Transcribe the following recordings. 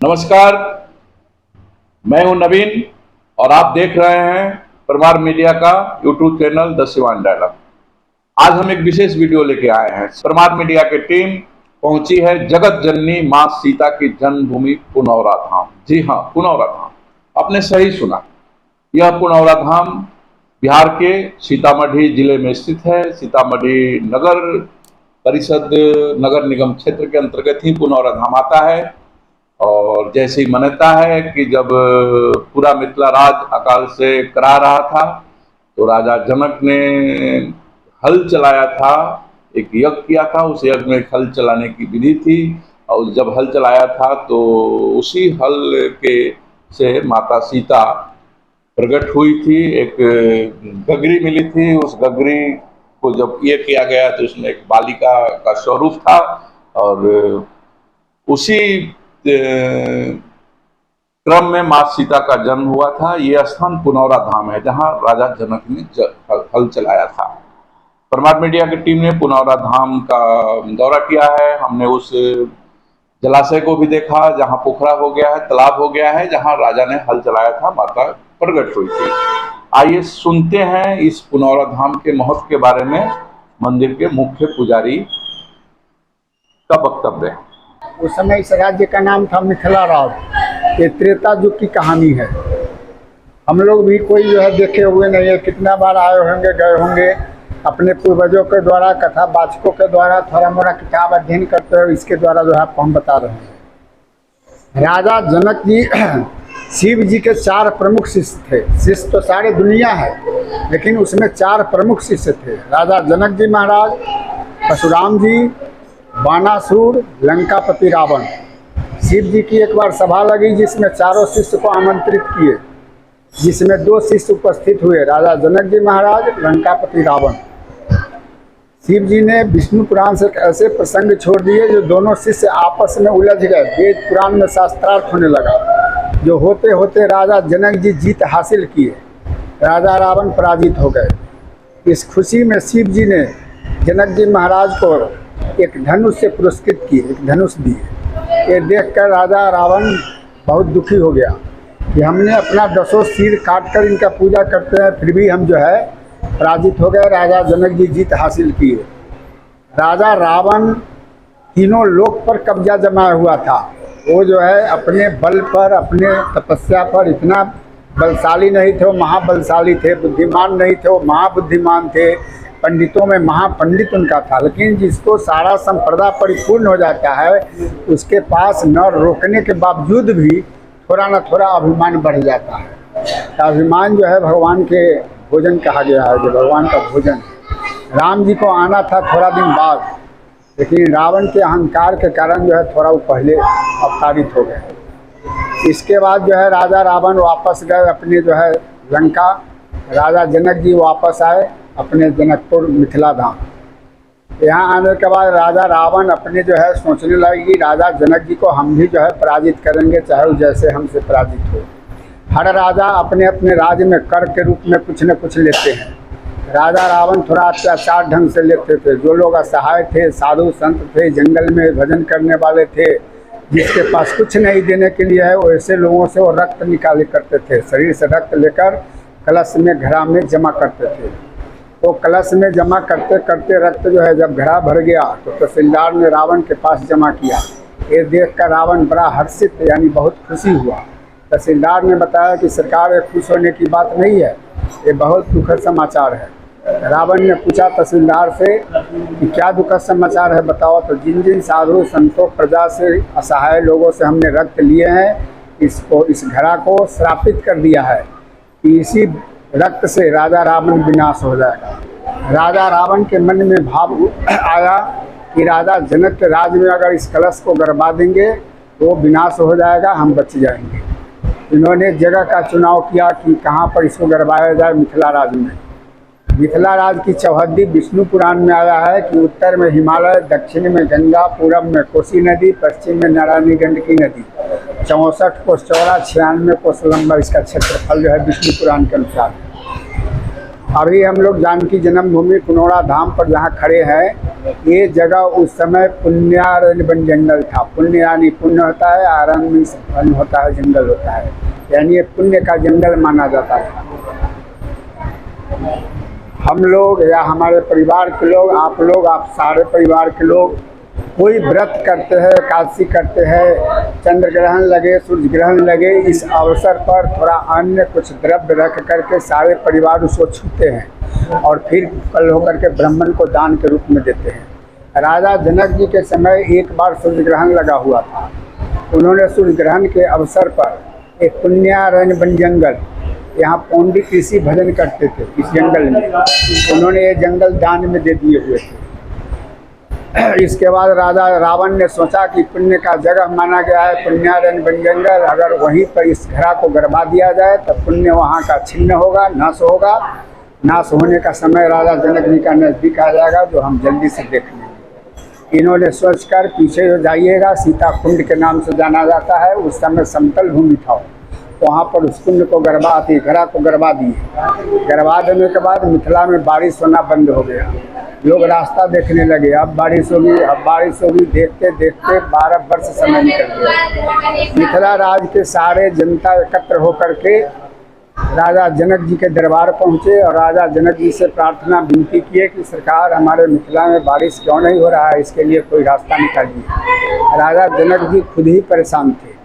नमस्कार, मैं हूं नवीन और आप देख रहे हैं परमार मीडिया का YouTube channel the Shivan dialogue. आज हम एक विशेष वीडियो लेके आए हैं। परमार मीडिया की टीम पहुंची है जगत जननी मां सीता की जन्मभूमि पुनौरा धाम। जी हाँ, पुनौरा धाम, आपने सही सुना। यह पुनौरा धाम बिहार के सीतामढ़ी जिले में स्थित है। सीतामढ़ी नगर परिषद नगर निगम क्षेत्र के अंतर्गत ही पुनौरा धाम आता है। और जैसी मान्यता है कि जब पूरा मिथिला राज अकाल से करा रहा था तो राजा जनक ने हल चलाया था, एक यज्ञ किया था। उस यज्ञ में हल चलाने की विधि थी और जब हल चलाया था तो उसी हल के से माता सीता प्रकट हुई थी। एक गगरी मिली थी, उस गगरी को जब ये किया गया तो उसमें एक बालिका का स्वरूप था और उसी क्रम में मां सीता का जन्म हुआ था। ये स्थान पुनौरा धाम है जहां राजा जनक ने हल चलाया था। परमार मीडिया की टीम ने पुनौरा धाम का दौरा किया है। हमने उस जलाशय को भी देखा जहां पोखरा हो गया है, तालाब हो गया है, जहां राजा ने हल चलाया था, माता प्रकट हुई थी। आइए सुनते हैं इस पुनौरा धाम के महत्व के बारे में मंदिर के मुख्य पुजारी का वक्तव्य। उस समय इस राज्य का नाम था मिथिला राज। ये त्रेता युग की कहानी है। हम लोग भी कोई जो है देखे हुए नहीं है, कितना बार आए होंगे, गए होंगे। अपने पूर्वजों के द्वारा, कथा वाचकों के द्वारा थोड़ा मोड़ा किताब अध्ययन करते हुए इसके द्वारा जो है आपको हम बता रहे हैं। राजा जनक जी शिव जी के 4 प्रमुख शिष्य थे। शिष्य तो सारे दुनिया है, लेकिन उसमें 4 प्रमुख शिष्य थे। राजा जनक जी महाराज, परशुराम जी, बानासुर, लंकापति रावण। शिव जी की एक बार सभा लगी जिसमें चारों शिष्य को आमंत्रित किए, जिसमें 2 शिष्य उपस्थित हुए, राजा जनक जी महाराज, लंकापति रावण। शिव जी ने विष्णु पुराण से ऐसे प्रसंग छोड़ दिए जो दोनों शिष्य आपस में उलझ गए। वेद पुराण में शास्त्रार्थ होने लगा, जो होते होते राजा जनक जी जीत हासिल किए, राजा रावण पराजित हो गए। इस खुशी में शिव जी ने जनक जी महाराज को एक धनुष से पुरस्कृत किए, एक धनुष दिए। ये देखकर राजा रावण बहुत दुखी हो गया कि हमने अपना 10 सिर काटकर इनका पूजा करते हैं, फिर भी हम जो है पराजित हो गए। राजा जनक जी जीत हासिल किए। राजा रावण तीनों लोक पर कब्जा जमाया हुआ था। वो जो है अपने बल पर, अपने तपस्या पर इतना बलशाली नहीं थे, वो महाबलशाली थे। बुद्धिमान नहीं थे, वो महाबुद्धिमान थे। पंडितों में महापंडित उनका था। लेकिन जिसको सारा संप्रदा परिपूर्ण हो जाता है, उसके पास न रोकने के बावजूद भी थोड़ा न थोड़ा अभिमान बढ़ जाता है। अभिमान जो है भगवान के भोजन कहा गया है, जो भगवान का भोजन। राम जी को आना था थोड़ा दिन बाद, लेकिन रावण के अहंकार के कारण जो है थोड़ा वो पहले अवतारित हो गए। इसके बाद जो है राजा रावण वापस गए अपने जो है लंका। राजा जनक जी वापस आए अपने जनकपुर मिथिला धाम। यहाँ आने के बाद राजा रावण अपने जो है सोचने लगे कि राजा जनक जी को हम भी जो है पराजित करेंगे, चाहे वो जैसे हमसे पराजित हो। हर राजा अपने अपने राज्य में कर के रूप में कुछ न कुछ लेते हैं। राजा रावण थोड़ा अत्याचार ढंग से लेते थे। जो लोग असहाय थे, साधु संत थे, जंगल में भजन करने वाले थे, जिसके पास कुछ नहीं देने के लिए है, वैसे लोगों से वो रक्त निकाले करते थे। शरीर से रक्त लेकर कलश में घड़ा में जमा करते थे। वो कलश में जमा करते करते रक्त जो है जब घड़ा भर गया तो तहसीलदार ने रावण के पास जमा किया। ये देखकर रावण बड़ा हर्षित यानी बहुत खुशी हुआ। तहसीलदार ने बताया कि सरकार, ये खुश होने की बात नहीं है, ये बहुत दुखद समाचार है। रावण ने पूछा तहसीलदार से कि क्या दुखद समाचार है, बताओ। तो जिन जिन साधु संतों, प्रजा से, असहाय लोगों से हमने रक्त लिए हैं, इस घड़ा को श्रापित कर दिया है कि इसी रक्त से राजा रावण विनाश हो जाएगा। राजा रावण के मन में भाव आया कि राजा जनक के राज में अगर इस कलश को गड़बा देंगे तो विनाश हो जाएगा, हम बच जाएंगे। इन्होंने जगह का चुनाव किया कि कहाँ पर इसको गड़बाया जाए। मिथिला राज में। मिथिला राज की चौहद्दी विष्णु पुराण में आया है कि उत्तर में हिमालय, दक्षिण में गंगा, पूरब में कोसी नदी, पश्चिम में नारायणी गंडकी नदी। 64 कोस चौड़ा, 96 कोस लंबा इसका क्षेत्रफल जो है विष्णु पुराण के अनुसार। अभी हम लोग जानकी जन्मभूमि पुनौरा धाम पर जहाँ खड़े हैं, ये जगह उस समय पुण्यारण्य वन जंगल था। पुण्य यानी पुण्य होता है, आरण्य वन होता है, जंगल होता है, यानी ये पुण्य का जंगल माना जाता था। हम लोग या हमारे परिवार के लोग, आप सारे परिवार के लोग कोई व्रत करते हैं, एकादशी करते हैं, चंद्र ग्रहण लगे, सूर्य ग्रहण लगे, इस अवसर पर थोड़ा अन्य कुछ द्रव्य रख करके सारे परिवार उसको छूते हैं और फिर कल होकर के ब्राह्मण को दान के रूप में देते हैं। राजा जनक जी के समय एक बार सूर्य ग्रहण लगा हुआ था। उन्होंने सूर्य ग्रहण के अवसर पर एक पुण्यारण्य वन जंगल, यहाँ पंडित ऋषि भजन करते थे इस जंगल में, उन्होंने ये जंगल दान में दे दिए हुए थे। इसके बाद राजा रावण ने सोचा कि पुण्य का जगह माना गया है पुण्यारण्य वन जंगल, अगर वहीं पर इस घड़ा को गड़वा दिया जाए तो पुण्य वहाँ का छिन्न होगा, नाश होगा। नाश होने का समय राजा जनक जी का नज़दीक आ जाएगा, जो हम जल्दी से देख लेंगे। इन्होंने सोचकर पीछे जो जाइएगा, सीता कुंड के नाम से जाना जाता है, उस समय समतल भूमि था, वहाँ पर उस कुंड को घड़ा को गड़वा दिए। गड़वा देने के बाद मिथिला में बारिश होना बंद हो गया। लोग रास्ता देखने लगे, अब बारिश होगी, अब बारिश होगी। देखते देखते 12 वर्ष समय निकल गया। मिथिला राज के सारे जनता एकत्र होकर के राजा जनक जी के दरबार पहुँचे और राजा जनक जी से प्रार्थना विनती किए कि सरकार, हमारे मिथिला में बारिश क्यों नहीं हो रहा है, इसके लिए कोई रास्ता निकालिए। राजा जनक जी खुद ही परेशान थे।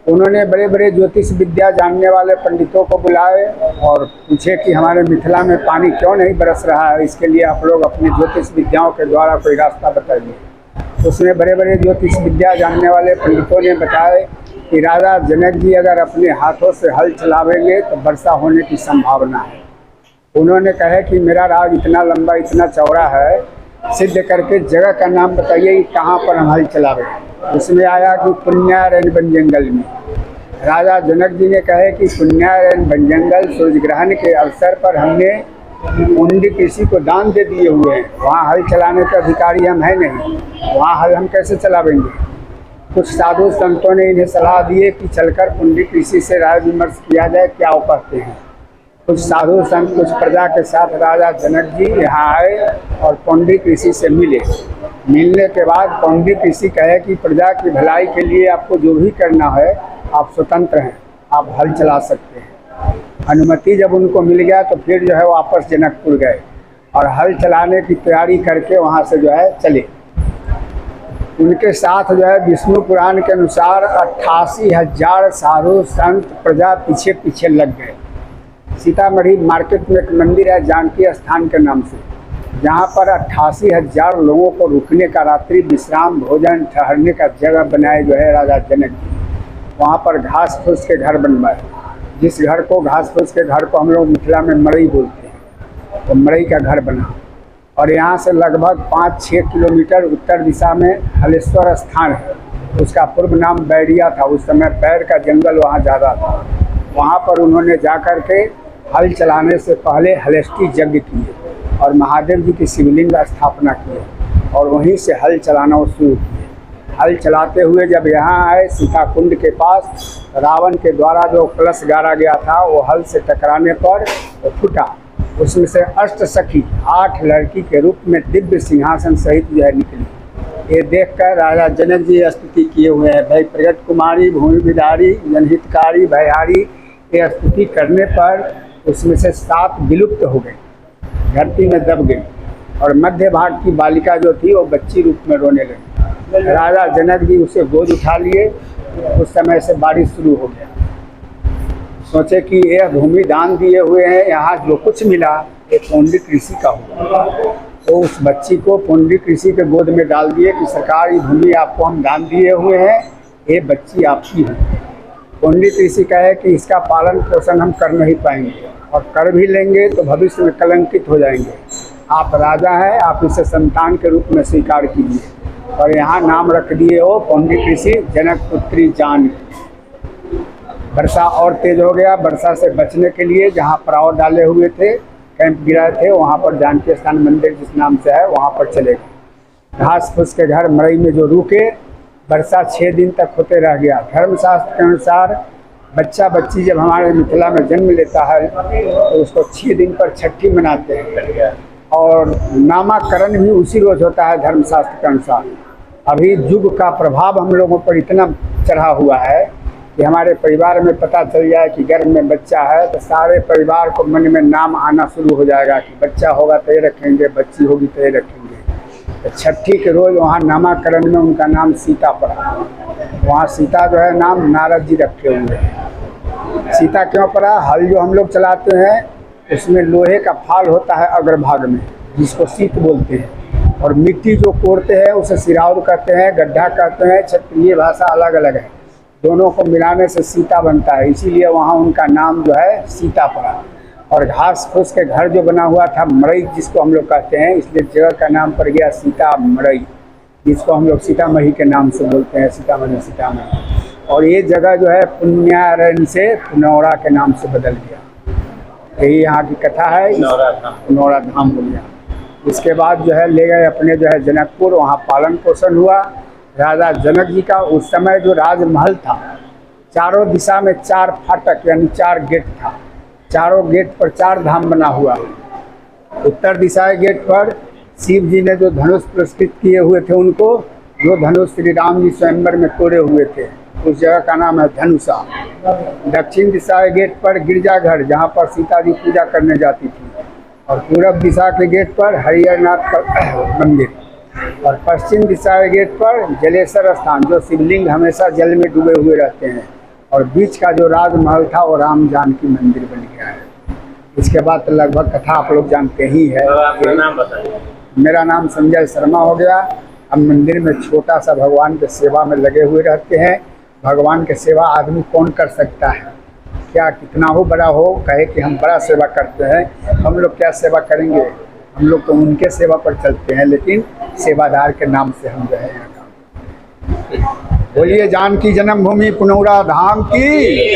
उन्होंने बड़े बड़े ज्योतिष विद्या जानने वाले पंडितों को बुलाए और पूछे कि हमारे मिथिला में पानी क्यों नहीं बरस रहा है, इसके लिए आप लोग अपनी ज्योतिष विद्याओं के द्वारा कोई रास्ता बताइए। उसमें बड़े बड़े ज्योतिष विद्या जानने वाले पंडितों ने बताया कि राजा जनक जी अगर अपने हाथों से हल चलावेंगे तो वर्षा होने की संभावना है। उन्होंने कहा कि मेरा राज इतना लंबा, इतना चौड़ा है, सिद्ध करके जगह का नाम बताइए कि कहाँ पर हम हल चलावें। उसमें आया कि पुण्यारण्य वन जंगल में। राजा जनक जी ने कहे कि पुण्यारण्य वन जंगल सूर्य ग्रहण के अवसर पर हमने पंडित ऋषि को दान दे दिए हुए हैं, वहाँ हल चलाने के अधिकारी हम हैं नहीं, वहाँ हल हम कैसे चलावेंगे। कुछ साधु संतों ने इन्हें सलाह दिए कि चलकर पंडित ऋषि से राय विमर्श किया जाए, क्या वो कहते हैं। कुछ साधु संत कुछ प्रजा के साथ राजा जनक जी यहाँ आए और पंडित ऋषि से मिले। मिलने के बाद पंडित ऋषि कहे कि प्रजा की भलाई के लिए आपको जो भी करना है आप स्वतंत्र हैं, आप हल चला सकते हैं। अनुमति जब उनको मिल गया तो फिर जो है वापस जनकपुर गए और हल चलाने की तैयारी करके वहाँ से जो है चले। उनके साथ जो है विष्णु पुराण के अनुसार 88,000 साधु संत प्रजा पीछे पीछे लग गए। सीतामढ़ी मार्केट में एक मंदिर है जानकी स्थान के नाम से, जहाँ पर 88,000 लोगों को रुकने का, रात्रि विश्राम, भोजन, ठहरने का जगह बनाए जो है राजा जनक जी। वहाँ पर घास फूस के घर बनवाए, जिस घर को घास फूस के घर को हम लोग मिथिला में मड़ई बोलते हैं, तो मड़ई का घर बना। और यहाँ से लगभग 5-6 किलोमीटर उत्तर दिशा में हलेश्वर स्थान है, उसका पूर्व नाम बैरिया था। उस समय पैर का जंगल वहाँ ज़्यादा था। वहाँ पर उन्होंने जाकर के हल चलाने से पहले हलेष्टि यज्ञ किए और महादेव जी की शिवलिंग का स्थापना किए और वहीं से हल चलाना शुरू किए। हल चलाते हुए जब यहाँ आए सीता कुंड के पास, रावण के द्वारा जो कलश गाड़ा गया था वो हल से टकराने पर वो फूटा। उसमें से अष्ट सखी 8 लड़की के रूप में दिव्य सिंहासन सहित जो है निकली। ये देखकर राजा जनक जी स्तुति किए हुए हैं, भय प्रगट कुमारी, भूमि विदारी, जनहितकारी, भयहारी। ये स्तुति करने पर उसमें से 7 विलुप्त हो गई, धरती में दब गई और मध्य भाग की बालिका जो थी वो बच्ची रूप में रोने लगी। राजा जनक जी उसे गोद उठा लिए। उस समय से बारिश शुरू हो गया। सोचे कि यह भूमि दान दिए हुए हैं, यहाँ जो कुछ मिला ये पंडित ऋषि का होगा। तो उस बच्ची को पंडित ऋषि के गोद में डाल दिए कि सरकार ये भूमि आपको हम दान दिए हुए हैं, ये बच्ची आपकी है। पंडित ऋषि कहे कि इसका पालन पोषण हम कर नहीं पाएंगे और कर भी लेंगे तो भविष्य में कलंकित हो जाएंगे। आप राजा हैं, आप इसे संतान के रूप में स्वीकार कीजिए। और यहाँ नाम रख दिए हो पंडित ऋषि जनक पुत्री जानकी। वर्षा और तेज हो गया। वर्षा से बचने के लिए जहाँ पड़ाव डाले हुए थे, कैंप गिराए थे, वहाँ पर जानकी स्थान मंदिर जिस नाम से है वहाँ पर चले गए। घास फूस के घर मड़ई में जो रुके, वर्षा 6 दिन तक होते रह गया। धर्मशास्त्र के अनुसार बच्चा बच्ची जब हमारे मिथिला में जन्म लेता है तो उसको 6 दिन पर छठी मनाते हैं। और नामाकरण भी उसी रोज होता है धर्मशास्त्र के अनुसार। अभी युग का प्रभाव हम लोगों पर इतना चढ़ा हुआ है कि हमारे परिवार में पता चल जाए कि गर्भ में बच्चा है तो सारे परिवार को मन में नाम आना शुरू हो जाएगा कि बच्चा होगा तो ये रखेंगे, बच्ची होगी तो ये रखेंगे। तो छठी के रोज़ वहाँ नामाकरण में उनका नाम सीता पड़ा। वहाँ सीता जो है नाम नारद जी रखे हुए हैं। सीता क्यों पड़ा? हल जो हम लोग चलाते हैं उसमें लोहे का फाल होता है अग्रभाग में, जिसको सीत बोलते हैं, और मिट्टी जो कोड़ते हैं उसे सिराउर कहते हैं, गड्ढा कहते हैं। क्षेत्रीय भाषा अलग अलग है, दोनों को मिलाने से सीता बनता है, इसीलिए वहाँ उनका नाम जो है सीता पड़ा। और घास फूस के घर जो बना हुआ था मड़ई जिसको हम लोग कहते हैं, इसलिए जगह का नाम पड़ गया सीता मड़ई, जिसको हम लोग सीतामढ़ी के नाम से बोलते हैं, सीतामढ़ी सीतामढ़ी। और ये जगह जो है पुण्यारण्य से पुनौरा के नाम से बदल गया। यही यहाँ की कथा है, पुनौरा धाम बोल गया। इसके बाद जो है ले गए अपने जो है जनकपुर, वहाँ पालन पोषण हुआ राजा जनक जी का। उस समय जो राजमहल था, चारों दिशा में 4 फाटक यानी 4 गेट था। चारों गेट पर 4 धाम बना हुआ। उत्तर दिशा गेट पर शिव जी ने जो धनुष पुरस्कृत किए हुए थे उनको, जो धनुष श्री राम जी स्वयंवर में तोड़े हुए थे, उस जगह का नाम है धनुषा। दक्षिण दिशा गेट पर गिरजाघर, जहाँ पर सीता जी पूजा करने जाती थी, और पूरब दिशा के गेट पर हरिहरनाथ का मंदिर, और पश्चिम दिशा के गेट पर जलेश्वर स्थान, जो शिवलिंग हमेशा जल में डूबे हुए रहते हैं, और बीच का जो राजमहल था वो राम जानकी मंदिर बन गया है। इसके बाद तो लगभग कथा आप लोग जानते ही है। आपका नाम बताइए। मेरा नाम संजय शर्मा हो गया। हम मंदिर में छोटा सा भगवान के सेवा में लगे हुए रहते हैं। भगवान के सेवा आदमी कौन कर सकता है? क्या कितना हो बड़ा हो, कहे कि हम बड़ा सेवा करते हैं, हम लोग क्या सेवा करेंगे? हम लोग तो उनके सेवा पर चलते हैं, लेकिन सेवादार के नाम से हम जो है यहाँ। बोलिए जानकी जन्मभूमि पुनौरा धाम की।